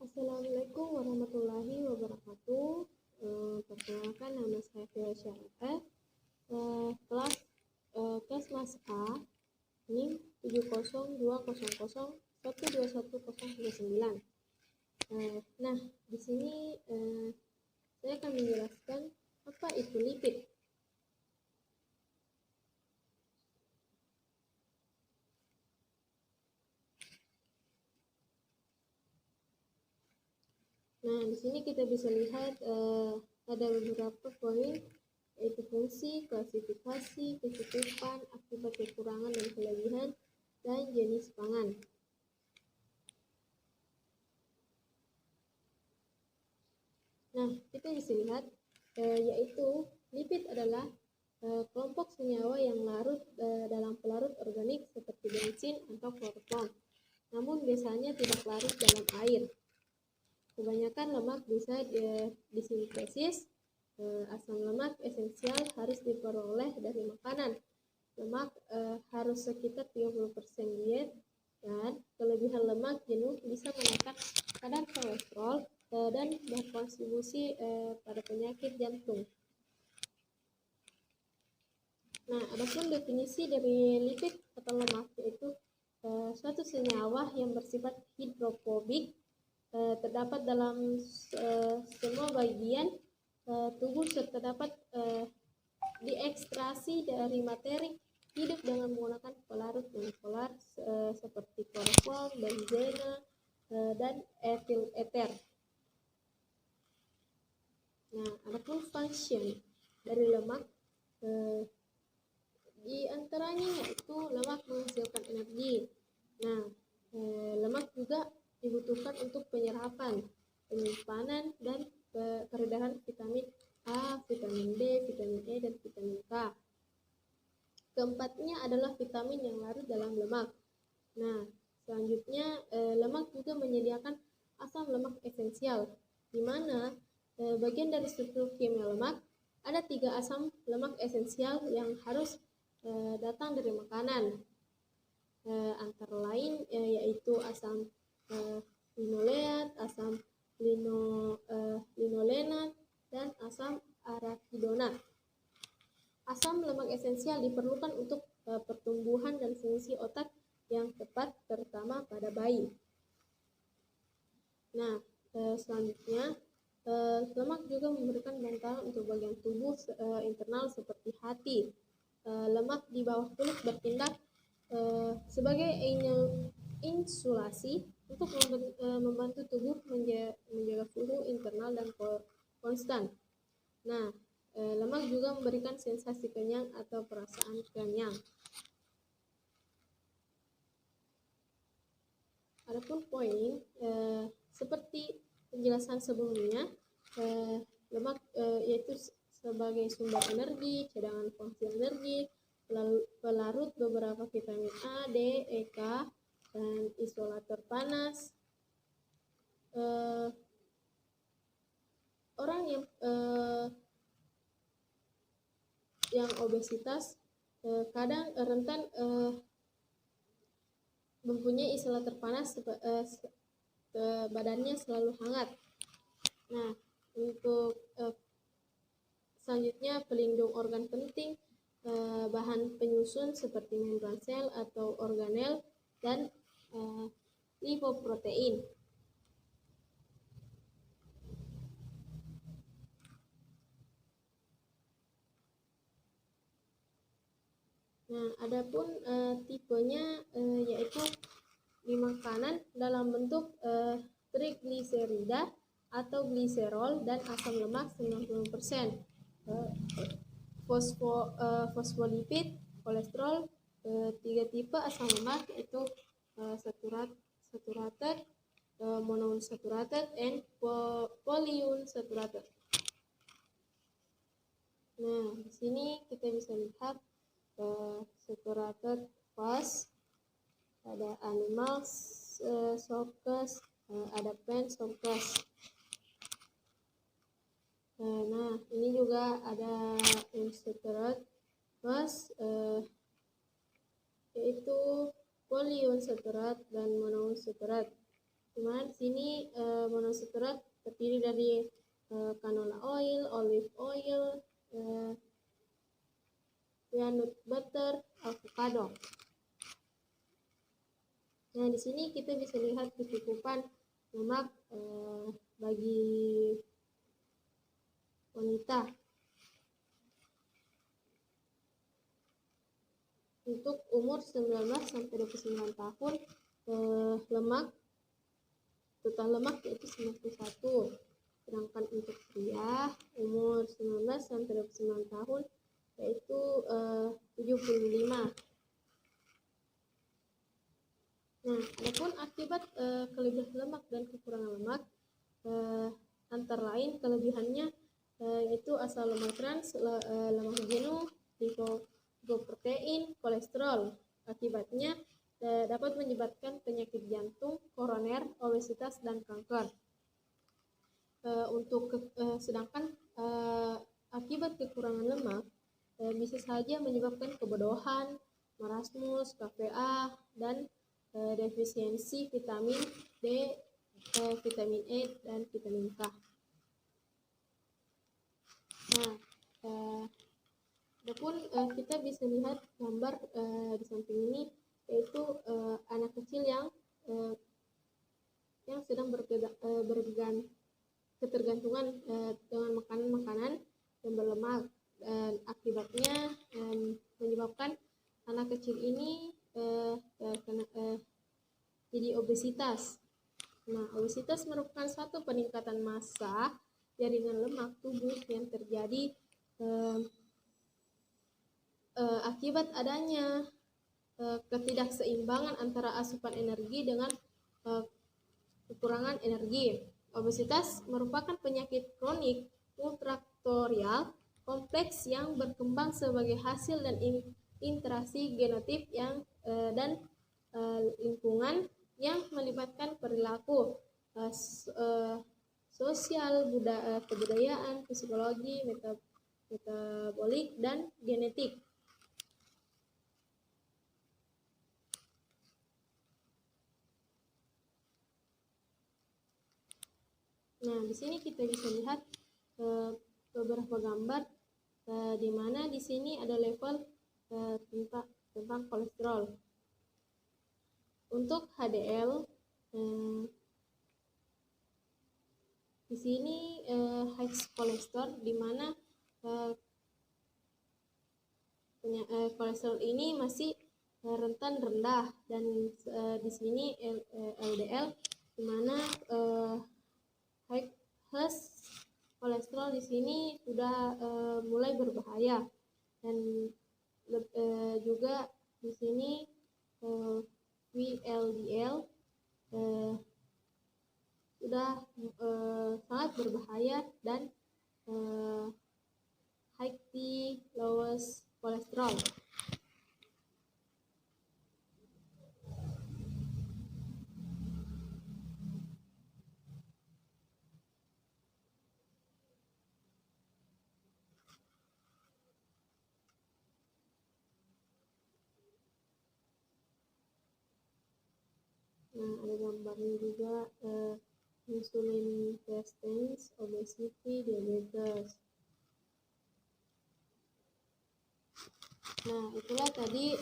Assalamualaikum warahmatullahi wabarakatuh. Perkenalkan, nama saya Fira Syarata. Kelas Mas A, NIM 70200121039. Nah, di sini saya akan menjelaskan apa itu lipid. Nah, di sini kita bisa lihat ada beberapa poin, yaitu fungsi, klasifikasi, kecukupan, akibat kekurangan dan kelebihan, dan jenis pangan. Nah, kita bisa lihat yaitu lipid adalah kelompok senyawa yang larut dalam pelarut organik seperti bensin atau kloroform, namun biasanya tidak larut dalam air. Kebanyakan lemak bisa disintesis. Asam lemak esensial harus diperoleh dari makanan. Lemak harus sekitar 30% diet, dan kelebihan lemak jenuh bisa menaikkan kadar kolesterol dan berkontribusi pada penyakit jantung. Nah, adapun definisi dari lipid atau lemak, yaitu suatu senyawa yang bersifat hidrofobik, terdapat dalam semua bagian tubuh serta dapat diekstraksi dari materi hidup dengan menggunakan pelarut monopolar seperti kloroform, benzena, dan etil eter. Nah, adapun function dari lemak, di antaranya yaitu lemak menghasilkan energi. Nah, lemak juga dibutuhkan untuk penyerapan, penyimpanan, dan peredaran vitamin A, vitamin D, vitamin E, dan vitamin K. Keempatnya adalah vitamin yang larut dalam lemak. Nah, selanjutnya lemak juga menyediakan asam lemak esensial, di mana bagian dari struktur kimia lemak ada 3 asam lemak esensial yang harus datang dari makanan, antara lain yaitu asam linoleat, asam linolenat, dan asam arachidonat. Asam lemak esensial diperlukan untuk pertumbuhan dan fungsi otak yang tepat, terutama pada bayi. Nah, selanjutnya lemak juga memberikan bantalan untuk bagian tubuh internal seperti hati. Lemak di bawah kulit bertindak sebagai insulasi untuk membantu tubuh menjaga suhu internal dan konstan. Nah, lemak juga memberikan sensasi kenyang atau perasaan kenyang. Adapun poin seperti penjelasan sebelumnya, lemak yaitu sebagai sumber energi, cadangan fungsi energi, pelarut beberapa vitamin A, D, E, K, dan isolator panas. Orang yang obesitas kadang rentan mempunyai isolator panas, badannya selalu hangat. Nah, untuk selanjutnya pelindung organ penting, bahan penyusun seperti membran sel atau organel, dan lipoprotein. Nah, adapun tipenya yaitu di makanan dalam bentuk trigliserida atau gliserol dan asam lemak 90%. Fosfolipid, kolesterol, 3 tipe asam lemak, yaitu saturated, monounsaturated, and polyunsaturated. Nah, di sini kita bisa lihat saturated fat, ada animal sources, ada plant sources. Nah, ini juga ada unsaturated fat, yaitu polyunsaturated dan monounsaturated. Dimana di sini monosaccharide terdiri dari canola oil, olive oil, peanut butter, avocado. Nah, di sini kita bisa lihat kecukupan lemak bagi wanita. Untuk umur 19 sampai 29 tahun, total lemak yaitu 91. Sedangkan untuk pria umur 19 sampai 29 tahun yaitu 75. Nah, adapun akibat kelebihan lemak dan kekurangan lemak, antara lain kelebihannya yaitu asam lemak trans, lemak jenuh, lipoprotein, kolesterol. Akibatnya dapat menyebabkan penyakit jantung, koroner, obesitas, dan kanker. Sedangkan akibat kekurangan lemak bisa saja menyebabkan kebodohan, marasmus, KPA, dan defisiensi vitamin D, vitamin E, dan vitamin K. Nah, adapun kita bisa lihat gambar di samping ini, yaitu anak kecil yang sedang ketergantungan dengan makanan-makanan yang berlemak, dan akibatnya menyebabkan anak kecil ini jadi obesitas. Nah, obesitas merupakan suatu peningkatan massa jaringan lemak tubuh yang terjadi akibat adanya ketidakseimbangan antara asupan energi dengan kekurangan energi. Obesitas merupakan penyakit kronik multifaktorial kompleks yang berkembang sebagai hasil dan interaksi genotip dan lingkungan yang melibatkan perilaku sosial, kebudayaan, psikologi, metabolik, dan genetik. Nah, di sini kita bisa lihat beberapa gambar di mana di sini ada level tentang kolesterol. Untuk HDL, di sini high kolesterol, di mana kolesterol ini masih rentan rendah, dan di sini LDL, di mana high kolesterol di sini sudah mulai berbahaya, dan juga di sini VLDL sudah sangat berbahaya, dan high lowest kolesterol. Nah, ada gambarnya juga insulin resistance, obesity, diabetes. Nah, itulah tadi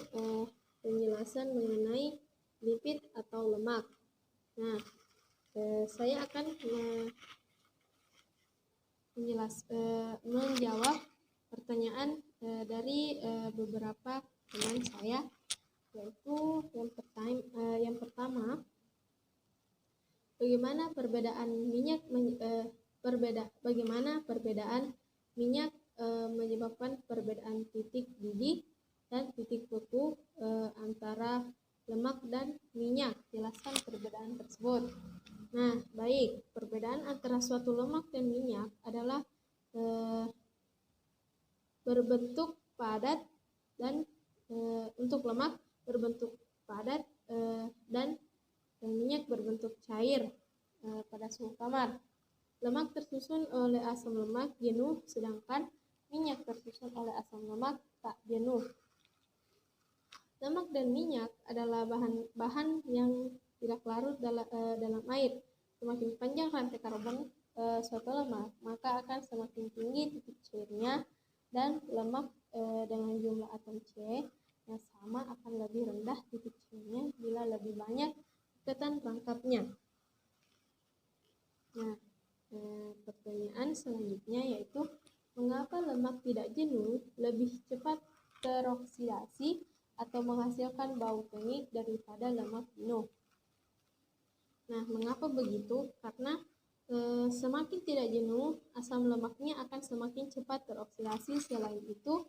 penjelasan mengenai lipid atau lemak. Nah, saya akan menjawab pertanyaan dari beberapa teman saya, yaitu yang pertama, bagaimana perbedaan minyak menyebabkan perbedaan titik didih dan titik beku antara lemak dan minyak. Jelaskan perbedaan tersebut. Nah, baik, perbedaan antara suatu lemak dan minyak adalah berbentuk padat, dan untuk lemak berbentuk padat dan minyak berbentuk cair pada suhu kamar. Lemak tersusun oleh asam lemak jenuh, sedangkan minyak tersusun oleh asam lemak tak jenuh. Lemak dan minyak adalah bahan yang tidak larut dalam air. Semakin panjang rantai karbon suatu lemak, maka akan semakin tinggi titik cairnya, dan lemak dengan jumlah atom C yang sama akan lebih rendah titik cairnya bila lebih banyak ikatan rangkapnya. Nah, pertanyaan selanjutnya yaitu, mengapa lemak tidak jenuh lebih cepat teroksidasi atau menghasilkan bau tengik daripada lemak jenuh? Nah, mengapa begitu? Karena semakin tidak jenuh, asam lemaknya akan semakin cepat teroksidasi. Selain itu,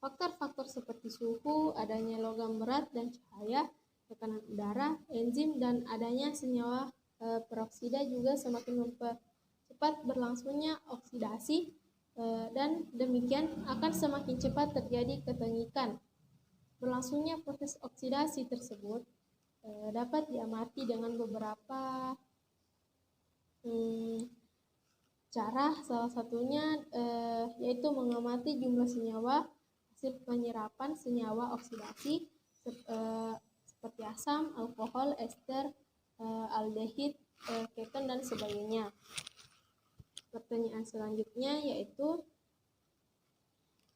faktor-faktor seperti suhu, adanya logam berat dan cahaya, tekanan udara, enzim, dan adanya senyawa peroksida juga semakin mempercepat berlangsungnya oksidasi, dan demikian akan semakin cepat terjadi ketengikan. Berlangsungnya proses oksidasi tersebut dapat diamati dengan beberapa cara. Salah satunya yaitu mengamati jumlah senyawa hasil penyerapan senyawa oksidasi seperti asam, alkohol, ester, aldehid, keton, dan sebagainya. Pertanyaan selanjutnya yaitu,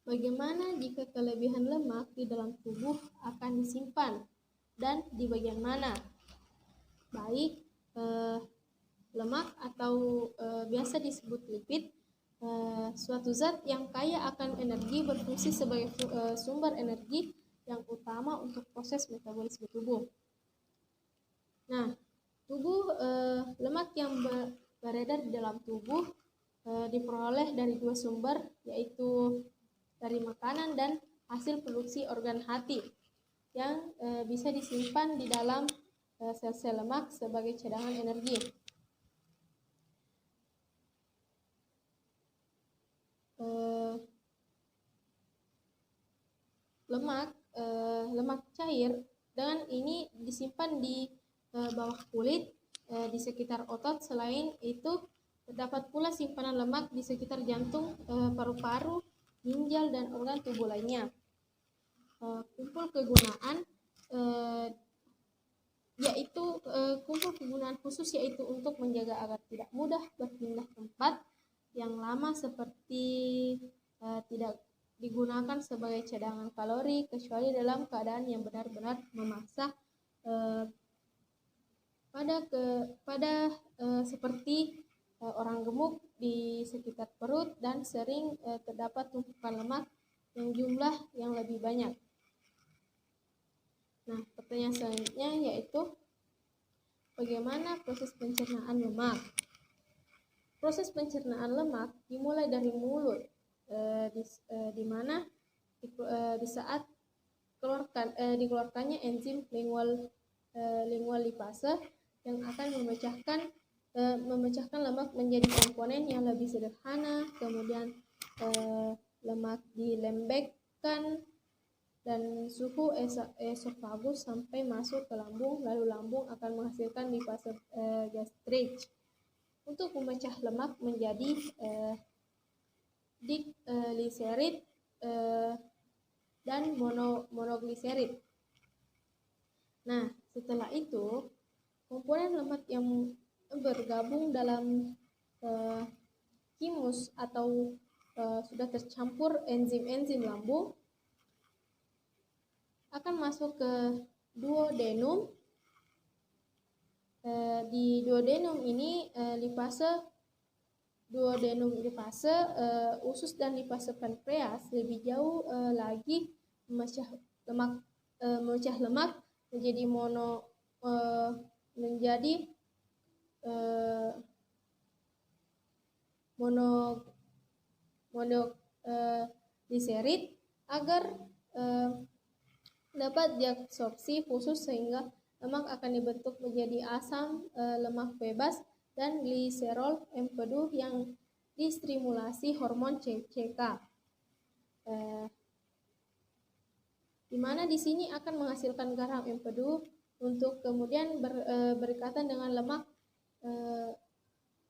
bagaimana jika kelebihan lemak di dalam tubuh akan disimpan dan di bagian mana? Baik, lemak atau biasa disebut lipid, suatu zat yang kaya akan energi, berfungsi sebagai sumber energi yang utama untuk proses metabolisme tubuh. Nah, lemak yang beredar di dalam tubuh diperoleh dari dua sumber, yaitu dari makanan dan hasil produksi organ hati, yang bisa disimpan di dalam sel-sel lemak sebagai cadangan energi. Lemak cair dengan ini disimpan di bawah kulit, di sekitar otot. Selain itu, terdapat pula simpanan lemak di sekitar jantung, paru-paru, ginjal, dan organ tubuh lainnya. Kumpul kegunaan khusus yaitu untuk menjaga agar tidak mudah berpindah tempat yang lama, seperti tidak digunakan sebagai cadangan kalori kecuali dalam keadaan yang benar-benar memaksa, seperti orang gemuk di sekitar perut dan sering terdapat tumpukan lemak yang jumlah yang lebih banyak. Nah, pertanyaan selanjutnya yaitu, bagaimana proses pencernaan lemak? Proses pencernaan lemak dimulai dari mulut, di mana di saat dikeluarkannya enzim lingual lipase yang akan memecahkan lemak menjadi komponen yang lebih sederhana. Kemudian lemak dilembekkan dan suhu esofagus sampai masuk ke lambung, lalu lambung akan menghasilkan lipase gastrik untuk memecah lemak menjadi digliserid dan monogliserid. Nah, setelah itu komponen lemak yang bergabung dalam thymus atau sudah tercampur enzim-enzim lambung akan masuk ke duodenum. Di duodenum ini duodenum lipase, usus dan lipase pankreas lebih jauh lagi memecah lemak menjadi monogliserid agar dapat diabsorpsi khusus, sehingga lemak akan dibentuk menjadi asam lemak bebas dan gliserol empedu yang distimulasi hormon CCK, di mana di sini akan menghasilkan garam empedu untuk kemudian berikatan dengan lemak,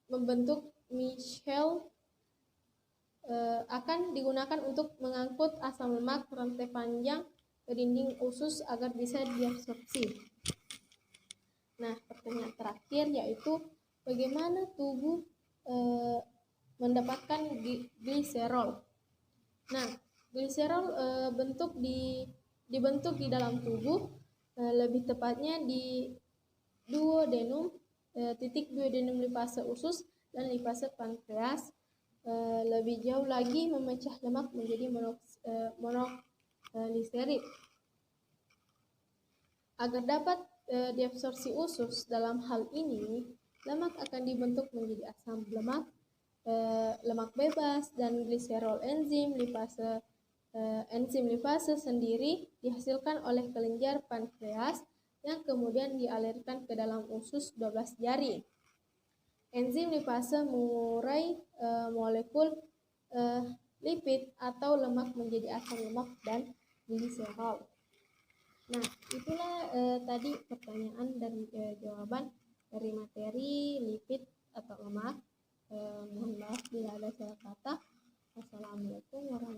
membentuk micelle, akan digunakan untuk mengangkut asam lemak rantai panjang ke dinding usus agar bisa diabsorpsi. Nah, pertanyaan terakhir yaitu bagaimana tubuh mendapatkan gliserol. Nah, gliserol dibentuk di dalam tubuh, lebih tepatnya di duodenum, titik duodenum lipase usus dan lipase pankreas. Lebih jauh lagi memecah lemak menjadi monogliserid. Agar dapat diabsorpsi usus, dalam hal ini lemak akan dibentuk menjadi asam lemak, lemak bebas, dan gliserol enzim lipase sendiri dihasilkan oleh kelenjar pankreas yang kemudian dialirkan ke dalam usus 12 jari. Enzim lipase mengurai molekul lipid atau lemak menjadi asam lemak dan gliserol. Nah, itulah tadi pertanyaan dan jawaban dari materi lipid atau lemak. Mohon maaf bila ada salah kata. Wassalamualaikum warahmatullahi wabarakatuh.